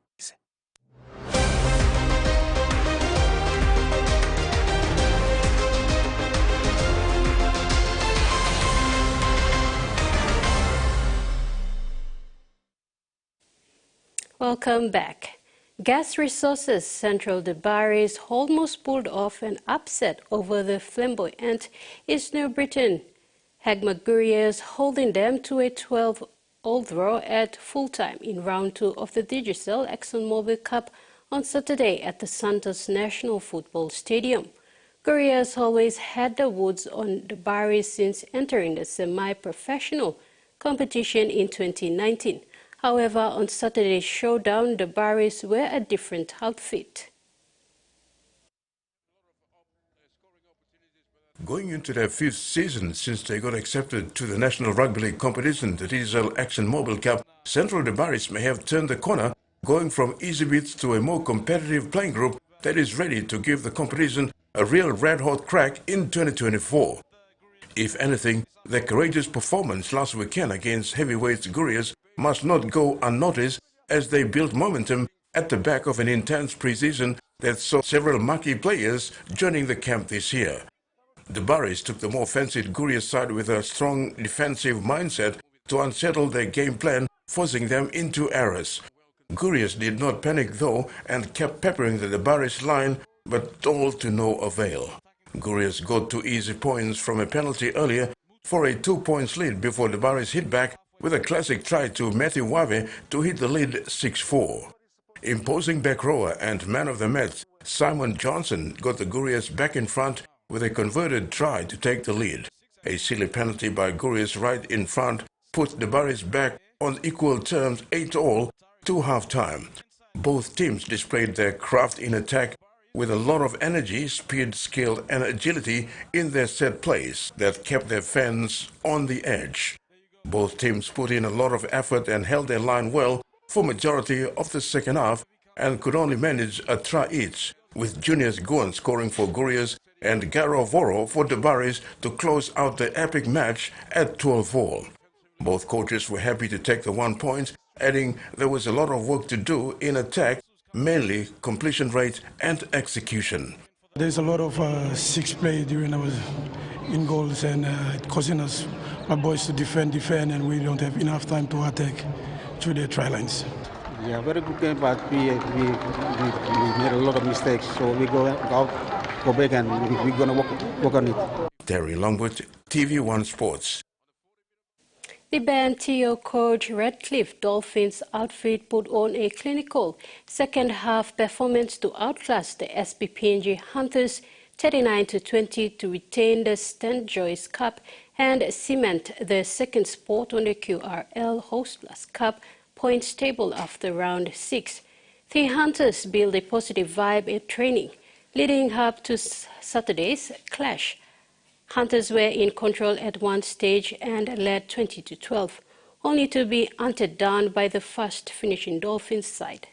Welcome back. Gas Resources Central Dubarry's almost pulled off an upset over the flamboyant East New Britain. Hagma Gurriers holding them to a 12-all draw at full-time in round 2 of the Digicel ExxonMobil Cup on Saturday at the Santos National Football Stadium. Gurriers always had the woods on Dubarry since entering the semi-professional competition in 2019. However, on Saturday's showdown, the Barries were a different outfit. Going into their 5th season since they got accepted to the National Rugby League competition, the Diesel ExxonMobil Cup, Central Dubarrys may have turned the corner, going from easy beats to a more competitive playing group that is ready to give the competition a real red-hot crack in 2024. If anything, their courageous performance last weekend against heavyweights Gurriers must not go unnoticed as they built momentum at the back of an intense preseason that saw several marquee players joining the camp this year. The Barries took the more fancied Gurrier side with a strong defensive mindset to unsettle their game plan, forcing them into errors. Gurriers did not panic though and kept peppering the Barries line, but all to no avail. Gurriers got 2 easy points from a penalty earlier for a 2-point lead before the Barries hit back with a classic try to Matthew Wave to hit the lead 6-4. Imposing back rower and man of the match, Simon Johnson got the Gurriers back in front with a converted try to take the lead. A silly penalty by Gurriers right in front put the Barries back on equal terms 8-all to half-time. Both teams displayed their craft in attack with a lot of energy, speed, skill and agility in their set plays that kept their fans on the edge. Both teams put in a lot of effort and held their line well for majority of the second half and could only manage a try each, with Junius Guan scoring for Gurriers and Garo Voro for the Barries to close out the epic match at 12-all. Both coaches were happy to take the 1 point, adding there was a lot of work to do in attack, mainly completion rate and execution. There's a lot of six play during our in goals and it causing us, my boys, to defend, and we don't have enough time to attack through the try lines. Yeah, very good game, but we made a lot of mistakes, so we go back and we're going to work on it. Terry Longwood, TVWAN Sports. The Bantio coach Redcliffe Dolphins outfit put on a clinical second-half performance to outclass the PNG Hunters 39-20 to retain the St. Joyce Cup and cement the second spot on the QRL Host Plus Cup points table after round 6. The Hunters build a positive vibe at training, leading up to Saturday's clash. Hunters were in control at one stage and led 20-12, only to be hunted down by the fast-finishing Dolphins side.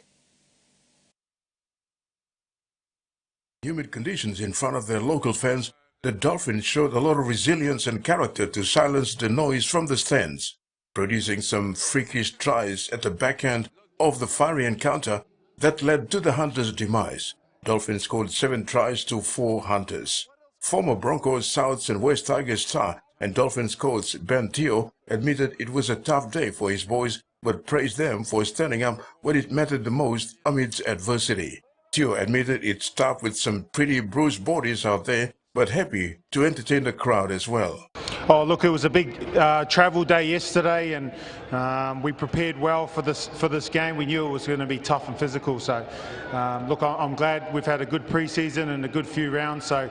Humid conditions in front of their local fans, the Dolphins showed a lot of resilience and character to silence the noise from the stands, producing some freakish tries at the back end of the fiery encounter that led to the Hunters' demise. Dolphins scored 7 tries to 4 Hunters. Former Broncos, Souths and West Tigers star and Dolphins coach Ben Teo admitted it was a tough day for his boys, but praised them for standing up when it mattered the most amidst adversity. Teo admitted it's tough with some pretty bruised bodies out there, but happy to entertain the crowd as well. Oh, look, it was a big travel day yesterday, and we prepared well for this game. We knew it was going to be tough and physical. So, look, I'm glad we've had a good pre-season and a good few rounds. So,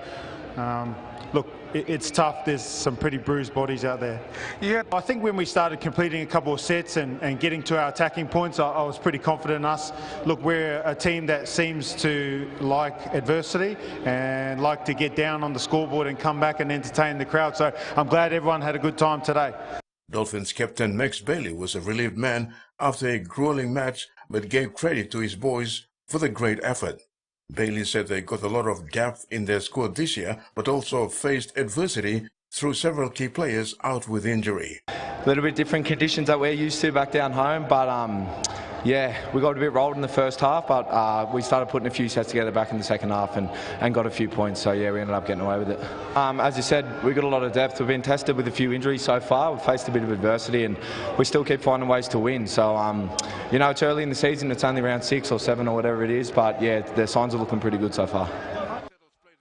look, it's tough. There's some pretty bruised bodies out there. Yeah, I think when we started completing a couple of sets and getting to our attacking points, I was pretty confident in us. Look, we're a team that seems to like adversity and like to get down on the scoreboard and come back and entertain the crowd. So I'm glad everyone had a good time today. Dolphins captain Max Bailey was a relieved man after a grueling match, but gave credit to his boys for the great effort. Bailey said they got a lot of depth in their squad this year, but also faced adversity through several key players out with injury. A little bit different conditions that we're used to back down home, but yeah, we got a bit rolled in the first half, but we started putting a few sets together back in the second half and got a few points, so yeah, we ended up getting away with it. As you said, we got a lot of depth. We've been tested with a few injuries so far. We've faced a bit of adversity and we still keep finding ways to win. So, you know, it's early in the season, it's only round 6 or 7 or whatever it is, but yeah, the signs are looking pretty good so far.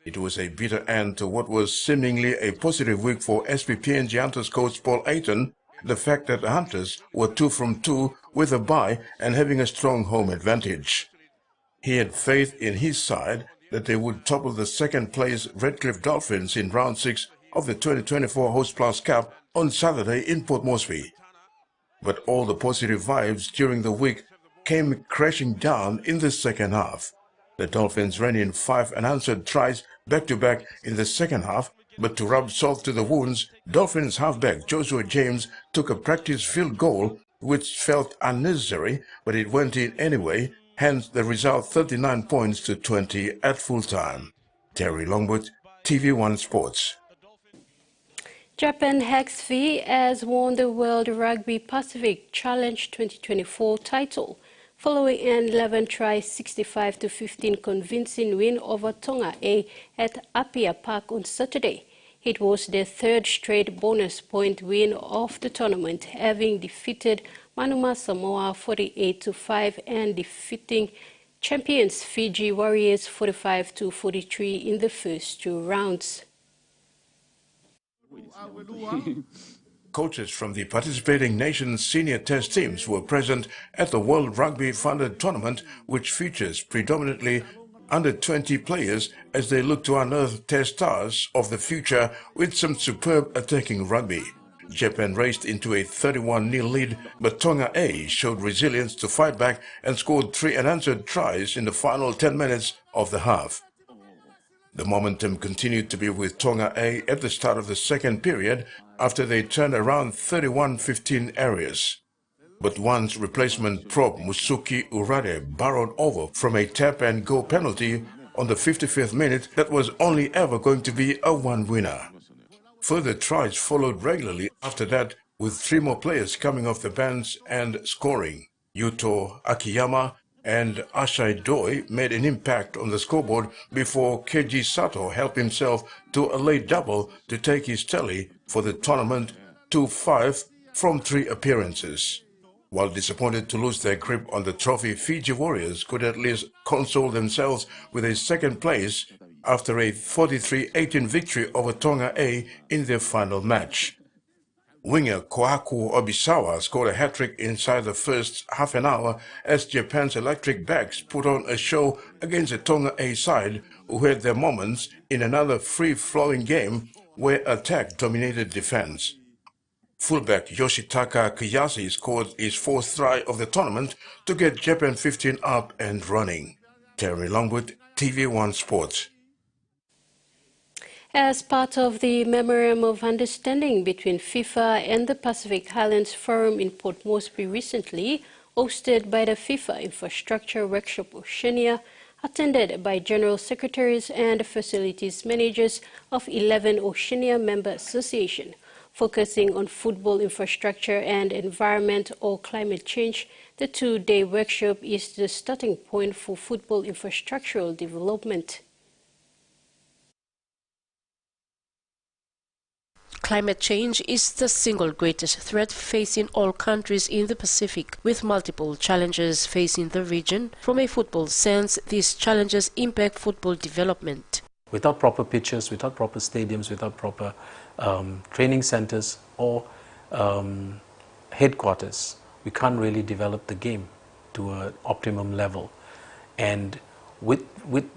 It was a bitter end to what was seemingly a positive week for PNG Hunters coach Paul Ayton. The fact that the Hunters were 2 from 2 with a bye and having a strong home advantage. He had faith in his side that they would topple the second-place Redcliffe Dolphins in round 6 of the 2024 Host Plus Cup on Saturday in Port Moresby. But all the positive vibes during the week came crashing down in the second half. The Dolphins ran in 5 unanswered tries back-to-back in the second half, but to rub salt to the wounds, Dolphins halfback Joshua James took a practice field goal which felt unnecessary, but it went in anyway, hence the result 39 points to 20 at full-time. Terry Longwood, TV1 Sports. Japan Rugby has won the World Rugby Pacific Challenge 2024 title following an 11-try 65-15 convincing win over Tonga A at Apia Park on Saturday. It was their 3rd straight bonus point win of the tournament, having defeated Manuma Samoa 48-5 and defeating champions Fiji Warriors 45-43 in the first 2 rounds. Coaches from the participating nation's senior test teams were present at the World Rugby Funded Tournament, which features predominantly under-20 players as they look to unearth test stars of the future with some superb attacking rugby. Japan raced into a 31-0 lead, but Tonga A showed resilience to fight back and scored 3 unanswered tries in the final 10 minutes of the half. The momentum continued to be with Tonga A at the start of the second period after they turned around 31-15 areas. But once replacement prop Musuki Urare burrowed over from a tap-and-go penalty on the 55th minute, that was only ever going to be a one-winner. Further tries followed regularly after that, with 3 more players coming off the bench and scoring. Yuto Akiyama and Ashai Doi made an impact on the scoreboard before Keiji Sato helped himself to a late double to take his tally for the tournament to 5 from 3 appearances. While disappointed to lose their grip on the trophy, Fiji Warriors could at least console themselves with a 2nd place after a 43-18 victory over Tonga A in their final match. Winger Kohaku Obisawa scored a hat-trick inside the first half an hour as Japan's Electric Backs put on a show against the Tonga A side, who had their moments in another free-flowing game where attack dominated defense. Fullback Yoshitaka Kiyase scored his 4th try of the tournament to get Japan 15 up and running. Terry Longwood, TV1 Sports. As part of the Memorandum of Understanding between FIFA and the Pacific Highlands Forum in Port Moresby recently, hosted by the FIFA Infrastructure Workshop Oceania, attended by General Secretaries and Facilities Managers of 11 Oceania member associations, Focusing on football infrastructure and environment or climate change, the two-day workshop is the starting point for football infrastructural development. Climate change is the single greatest threat facing all countries in the Pacific, with multiple challenges facing the region. From a football sense, these challenges impact football development. Without proper pitches, without proper stadiums, without proper training centers or headquarters, we can't really develop the game to an optimum level. And with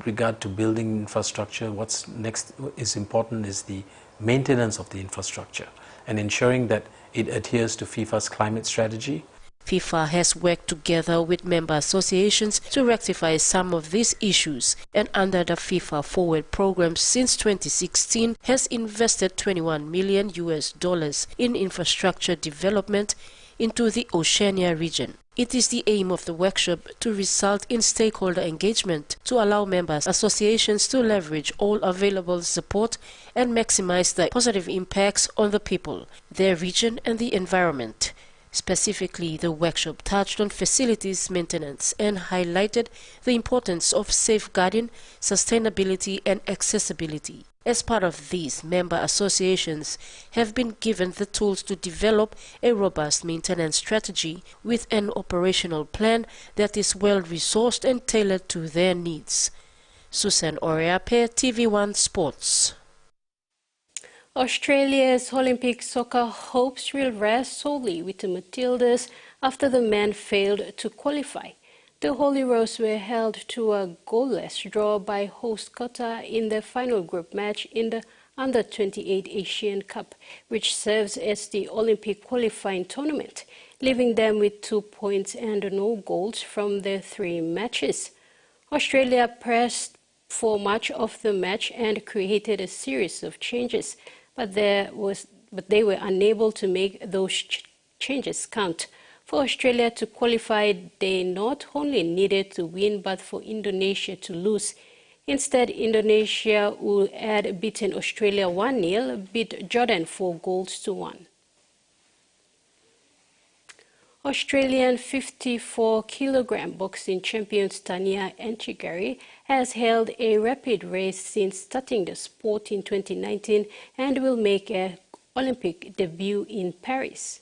regard to building infrastructure, what's next is important is the maintenance of the infrastructure and ensuring that it adheres to FIFA's climate strategy. FIFA has worked together with member associations to rectify some of these issues, and under the FIFA Forward program since 2016 has invested $21 million in infrastructure development into the Oceania region. It is the aim of the workshop to result in stakeholder engagement to allow members associations to leverage all available support and maximize the positive impacts on the people, their region and the environment. Specifically, the workshop touched on facilities maintenance and highlighted the importance of safeguarding sustainability and accessibility. As part of these, member associations have been given the tools to develop a robust maintenance strategy with an operational plan that is well-resourced and tailored to their needs. Susan Oriape, TV1 Sports. Australia's Olympic soccer hopes will rest solely with the Matildas after the men failed to qualify. The Holy Rose were held to a goalless draw by host Qatar in the final group match in the Under-28 Asian Cup, which serves as the Olympic qualifying tournament, leaving them with 2 points and no goals from their 3 matches. Australia pressed for much of the match and created a series of changes, but they were unable to make those changes count. For Australia to qualify, they not only needed to win, but for Indonesia to lose. Instead, Indonesia, who had beaten Australia 1-0, beat Jordan 4-1. Australian 54-kilogram boxing champion Tania Anchigari has held a rapid race since starting the sport in 2019 and will make an Olympic debut in Paris.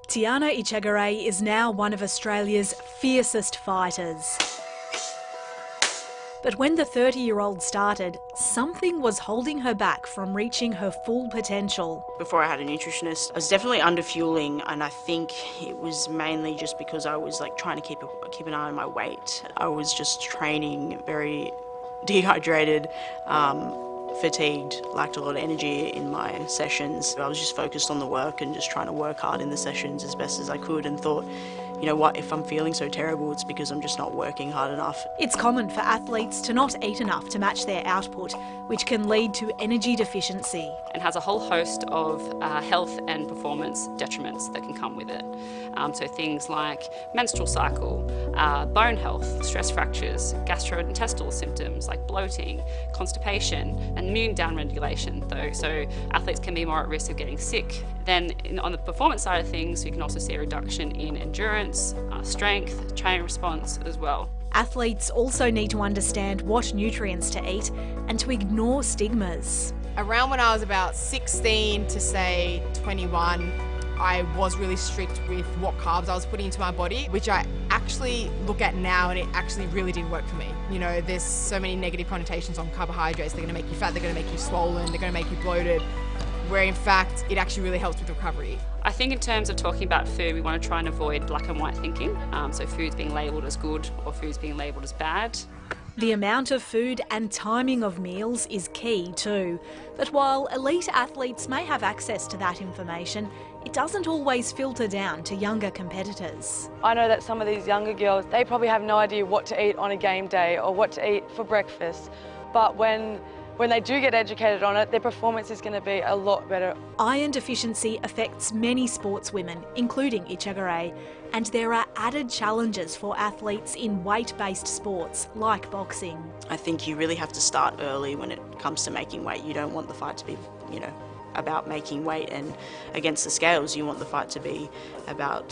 Tiana Echagaray is now one of Australia's fiercest fighters. But when the 30-year-old started, something was holding her back from reaching her full potential. Before I had a nutritionist, I was definitely underfueling, and I think it was mainly just because I was trying to keep an eye on my weight. I was just training very dehydrated, fatigued, lacked a lot of energy in my sessions. I was just focused on the work and just trying to work hard in the sessions as best as I could, and thought, you know what, if I'm feeling so terrible, it's because I'm just not working hard enough. It's common for athletes to not eat enough to match their output, which can lead to energy deficiency. And has a whole host of health and performance detriments that can come with it. So things like menstrual cycle, bone health, stress fractures, gastrointestinal symptoms like bloating, constipation, and immune downregulation, though. So athletes can be more at risk of getting sick. Then on the performance side of things, you can also see a reduction in endurance, strength, training response as well. Athletes also need to understand what nutrients to eat and to ignore stigmas. Around when I was about 16 to say 21, I was really strict with what carbs I was putting into my body, which I actually look at now, and it actually really did work for me. You know, there's so many negative connotations on carbohydrates. They're going to make you fat, they're going to make you swollen, they're going to make you bloated, where in fact it actually really helps with recovery. I think in terms of talking about food, we want to try and avoid black and white thinking. So foods being labelled as good or foods being labelled as bad. The amount of food and timing of meals is key too. But while elite athletes may have access to that information, it doesn't always filter down to younger competitors. I know that some of these younger girls, they probably have no idea what to eat on a game day or what to eat for breakfast. But when when they do get educated on it, their performance is going to be a lot better. Iron deficiency affects many sportswomen, including Ichagare, and there are added challenges for athletes in weight-based sports like boxing. I think you really have to start early when it comes to making weight. You don't want the fight to be, about making weight and against the scales. You want the fight to be about,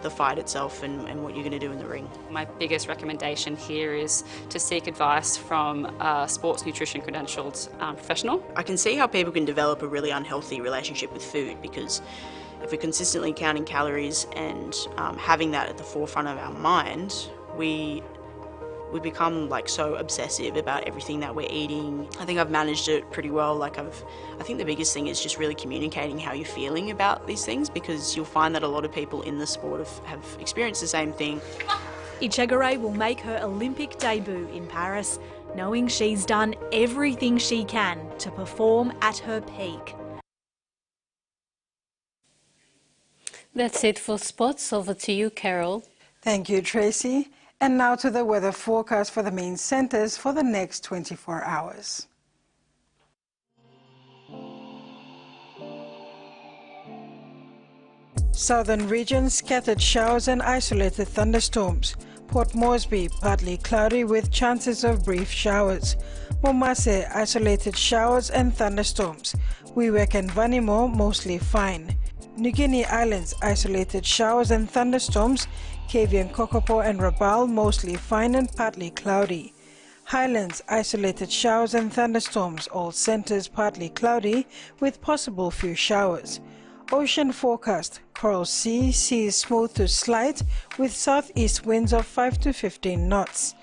the fight itself and what you're going to do in the ring. My biggest recommendation here is to seek advice from a sports nutrition credentialed professional. I can see how people can develop a really unhealthy relationship with food, because if we're consistently counting calories and having that at the forefront of our mind, we become so obsessive about everything that we're eating. I think I've managed it pretty well. I think the biggest thing is just really communicating how you're feeling about these things, because you'll find that a lot of people in the sport have experienced the same thing. Ichagare will make her Olympic debut in Paris, knowing she's done everything she can to perform at her peak. That's it for sports. Over to you, Carol. Thank you, Tracy. And now to the weather forecast for the main centers for the next 24 hours. Southern region, scattered showers and isolated thunderstorms. Port Moresby, partly cloudy with chances of brief showers. Momase, isolated showers and thunderstorms. Wewak and Vanimo, mostly fine. New Guinea Islands, isolated showers and thunderstorms. Kavian, Kokopo and Rabaul, mostly fine and partly cloudy. Highlands, isolated showers and thunderstorms. All centers partly cloudy with possible few showers. Ocean forecast, Coral Sea, seas smooth to slight with southeast winds of 5 to 15 knots.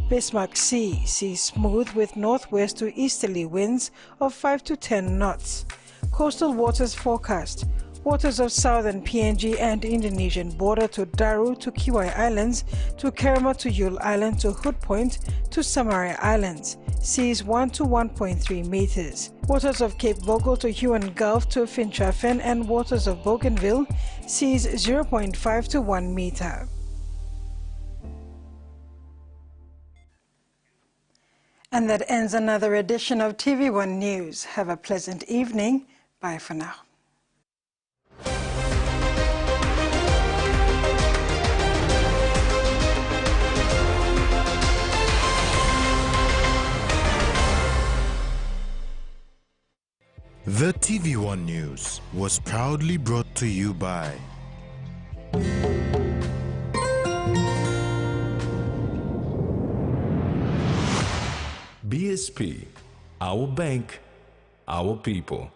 Bismarck Sea, seas smooth with northwest to easterly winds of 5 to 10 knots. Coastal waters forecast, waters of southern PNG and Indonesian border to Daru to Kiwai Islands, to Kerma to Yule Island to Hood Point to Samari Islands, seas 1 to 1.3 meters. Waters of Cape Bogle to Huon Gulf to Finchafen and waters of Bougainville, seas 0.5 to 1 meter. And that ends another edition of TV1 News. Have a pleasant evening. Bye for now. The TV1 News was proudly brought to you by BSP, our bank, our people.